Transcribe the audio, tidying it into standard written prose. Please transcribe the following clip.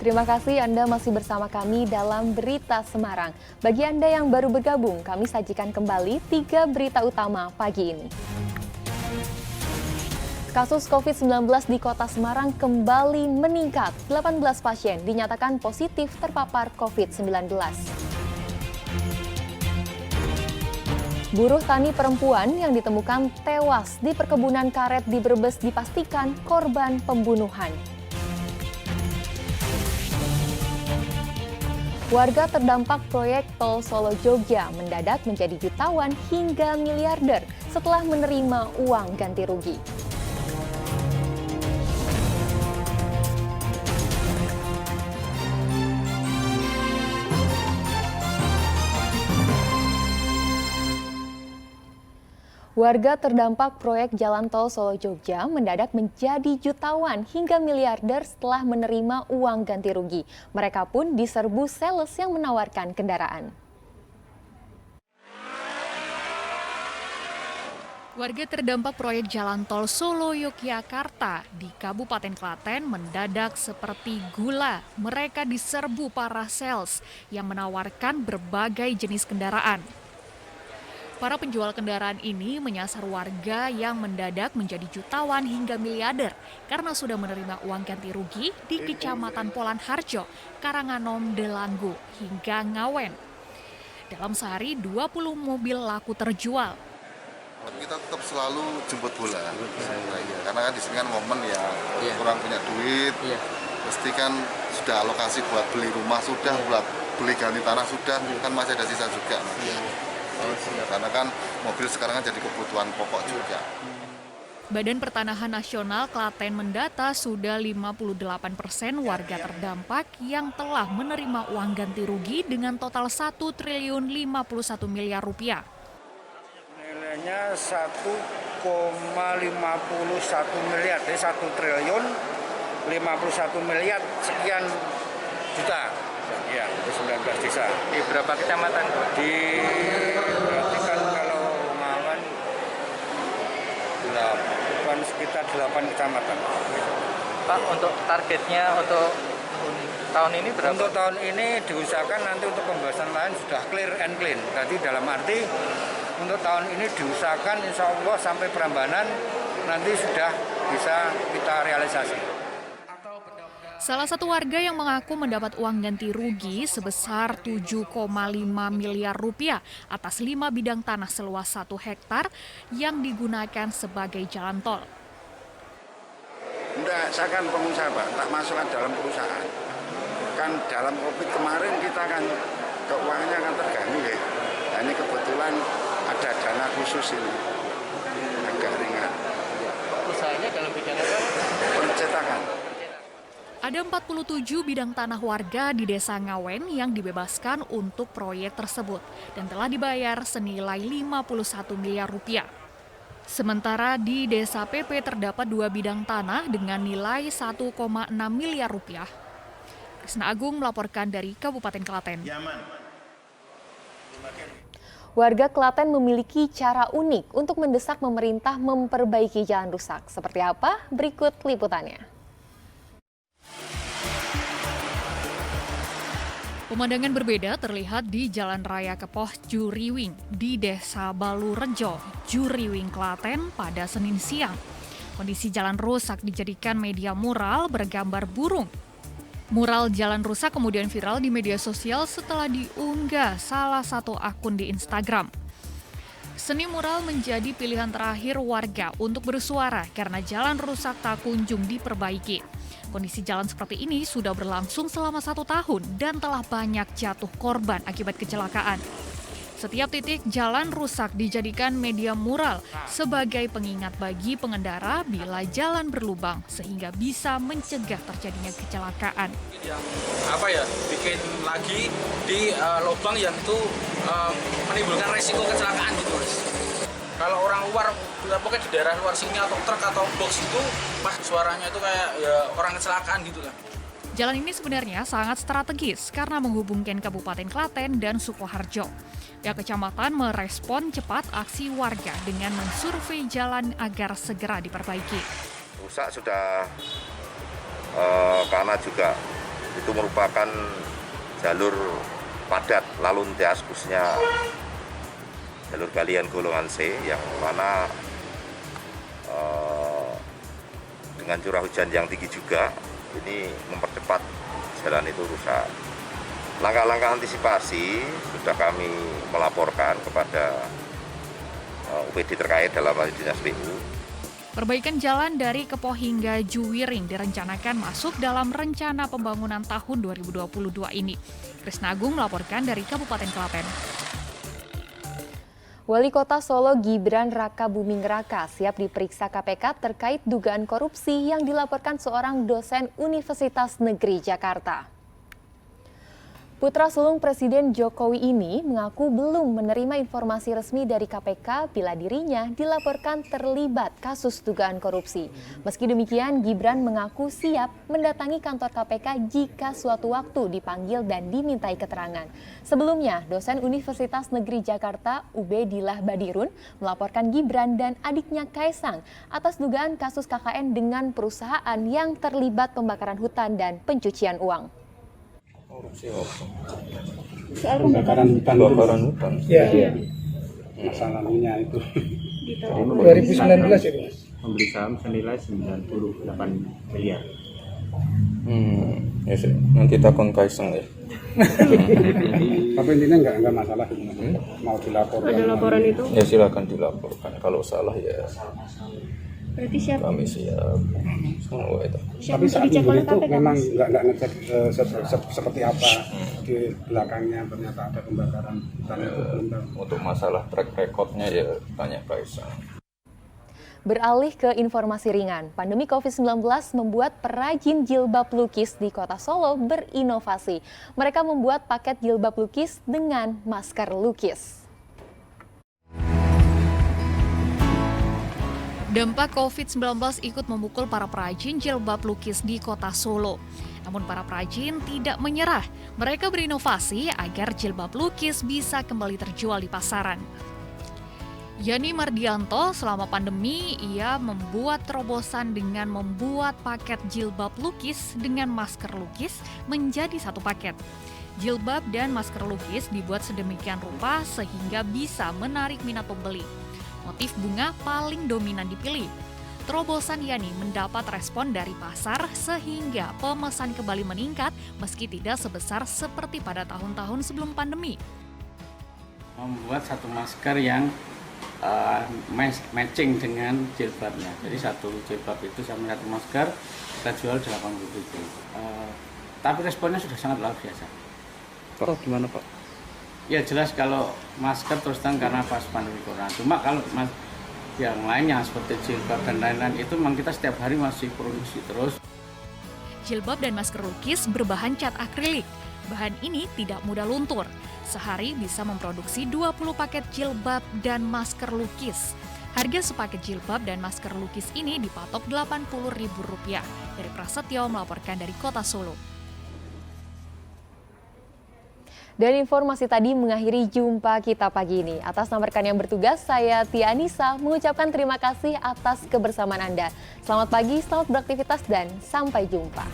Terima kasih Anda masih bersama kami dalam Berita Semarang. Bagi Anda yang baru bergabung, kami sajikan kembali 3 berita utama pagi ini. Kasus COVID-19 di Kota Semarang kembali meningkat. 18 pasien dinyatakan positif terpapar COVID-19. Buruh tani perempuan yang ditemukan tewas di perkebunan karet di Brebes dipastikan korban pembunuhan. Warga terdampak proyek tol Solo Jogja mendadak menjadi jutawan hingga miliarder setelah menerima uang ganti rugi. Warga terdampak proyek jalan tol Solo Jogja mendadak menjadi jutawan hingga miliarder setelah menerima uang ganti rugi. Mereka pun diserbu sales yang menawarkan kendaraan. Warga terdampak proyek jalan tol Solo Yogyakarta di Kabupaten Klaten mendadak seperti gula. Mereka diserbu para sales yang menawarkan berbagai jenis kendaraan. Para penjual kendaraan ini menyasar warga yang mendadak menjadi jutawan hingga miliarder karena sudah menerima uang ganti rugi di Kecamatan Polan Harjo, Karanganom, Delanggu, hingga Ngawen. Dalam sehari 20 mobil laku terjual. Kita tetap selalu jemput bola, karena kan di sini kan momen ya kurang punya duit, pasti kan sudah alokasi buat beli rumah sudah, buat beli ganti tanah sudah, kan masih ada sisa juga. Karena kan mobil sekarang kan jadi kebutuhan pokok juga. Badan Pertanahan Nasional Klaten mendata sudah 58% warga terdampak yang telah menerima uang ganti rugi dengan total 1.051 miliar rupiah. Nilainya 1,51 miliar, jadi 1 triliun 51 miliar sekian juta. Ya, di 19 desa. Di berapa kecamatan? Di berarti kan kalau Ngawen 8, sekitar 8 kecamatan. Pak, untuk targetnya untuk tahun ini berapa? Untuk tahun ini diusahakan nanti untuk pembahasan lain sudah clear and clean. Jadi dalam arti untuk tahun ini diusahakan insya Allah sampai Prambanan nanti sudah bisa kita realisasi. Salah satu warga yang mengaku mendapat uang ganti rugi sebesar 7,5 miliar rupiah atas 5 bidang tanah seluas 1 hektar yang digunakan sebagai jalan tol. Enggak, saya kan pengusaha Pak, tak masukkan dalam perusahaan. Kan dalam COVID kemarin kita kan keuangannya kan terganggu ya. Nah, ini kebetulan ada dana khusus ini, agak ringan. Usahanya dalam bidang apa? Pencetakan. Ada 47 bidang tanah warga di Desa Ngawen yang dibebaskan untuk proyek tersebut dan telah dibayar senilai 51 miliar rupiah. Sementara di Desa PP terdapat 2 bidang tanah dengan nilai 1,6 miliar rupiah. Krisna Agung melaporkan dari Kabupaten Klaten. Warga Klaten memiliki cara unik untuk mendesak pemerintah memperbaiki jalan rusak. Seperti apa? Berikut liputannya. Pemandangan berbeda terlihat di Jalan Raya Kepoh Juriwing di Desa Balurejo, Juriwing, Klaten pada Senin siang. Kondisi jalan rusak dijadikan media mural bergambar burung. Mural jalan rusak kemudian viral di media sosial setelah diunggah salah satu akun di Instagram. Seni mural menjadi pilihan terakhir warga untuk bersuara karena jalan rusak tak kunjung diperbaiki. Kondisi jalan seperti ini sudah berlangsung selama 1 tahun dan telah banyak jatuh korban akibat kecelakaan. Setiap titik jalan rusak dijadikan media mural sebagai pengingat bagi pengendara bila jalan berlubang sehingga bisa mencegah terjadinya kecelakaan. Bikin lagi di lubang yang itu menimbulkan resiko kecelakaan gitu. Kalau orang luar, pokoknya di daerah luar sini atau truk atau box itu, pas suaranya itu kayak ya orang kecelakaan gitu kan. Jalan ini sebenarnya sangat strategis karena menghubungkan Kabupaten Klaten dan Sukoharjo. Pihak kecamatan merespon cepat aksi warga dengan mensurvei jalan agar segera diperbaiki. Rusak sudah karena juga itu merupakan jalur padat lalu lintas khususnya jalur galian golongan C yang mana dengan curah hujan yang tinggi juga ini mempercepat jalan itu rusak. Langkah-langkah antisipasi sudah kami melaporkan kepada UPD terkait dalam hal Dinas PU. Perbaikan jalan dari Kepoh hingga Juwiring direncanakan masuk dalam rencana pembangunan tahun 2022 ini. Krisna Agung melaporkan dari Kabupaten Klaten. Wali Kota Solo Gibran Raka Buming Raka siap diperiksa KPK terkait dugaan korupsi yang dilaporkan seorang dosen Universitas Negeri Jakarta. Putra sulung Presiden Jokowi ini mengaku belum menerima informasi resmi dari KPK bila dirinya dilaporkan terlibat kasus dugaan korupsi. Meski demikian, Gibran mengaku siap mendatangi kantor KPK jika suatu waktu dipanggil dan dimintai keterangan. Sebelumnya, dosen Universitas Negeri Jakarta Ubedillah Badirun melaporkan Gibran dan adiknya Kaisang atas dugaan kasus KKN dengan perusahaan yang terlibat pembakaran hutan dan pencucian uang. Soal pembakaran hutan. Iya. Masa lalunya itu. 2019 itu, Mas. Memberi saham senilai 98 miliar. Ya sih. Nanti takon Kaisang ya. Tapi intinya enggak masalah. Mau dilaporkan. Ada laporan itu? Ya silakan dilaporkan. Kalau salah ya. Berarti siap. Kami siap. Semua itu. Tapi saat itu memang nggak ngecek seperti apa di belakangnya ternyata ada pembakaran hutan itu belum tahu. Untuk masalah track recordnya ya tanya Kaisang. Beralih ke informasi ringan, pandemi COVID-19 membuat perajin jilbab lukis di Kota Solo berinovasi. Mereka membuat paket jilbab lukis dengan masker lukis. Dampak COVID-19 ikut memukul para perajin jilbab lukis di Kota Solo. Namun para perajin tidak menyerah. Mereka berinovasi agar jilbab lukis bisa kembali terjual di pasaran. Yani Mardianto, selama pandemi ia membuat terobosan dengan membuat paket jilbab lukis dengan masker lukis menjadi satu paket. Jilbab dan masker lukis dibuat sedemikian rupa sehingga bisa menarik minat pembeli. Motif bunga paling dominan dipilih. Terobosan Yani mendapat respon dari pasar sehingga pemesan kembali meningkat meski tidak sebesar seperti pada tahun-tahun sebelum pandemi. Membuat satu masker yang matching dengan jilbabnya. Jadi satu jilbab itu sama satu masker kita jual 80.000. Tapi responnya sudah sangat luar biasa. Pak, gimana Pak? Ya jelas kalau masker terus terang karena pas pandemi corona. Cuma kalau yang lainnya seperti jilbab dan lain-lain itu memang kita setiap hari masih produksi terus. Jilbab dan masker lukis berbahan cat akrilik. Bahan ini tidak mudah luntur. Sehari bisa memproduksi 20 paket jilbab dan masker lukis. Harga sepaket jilbab dan masker lukis ini dipatok Rp80.000. Dari Prasetyo melaporkan dari Kota Solo. Dan informasi tadi mengakhiri jumpa kita pagi ini. Atas nama rekan yang bertugas, saya Tia Anissa mengucapkan terima kasih atas kebersamaan Anda. Selamat pagi, selamat beraktivitas, dan sampai jumpa.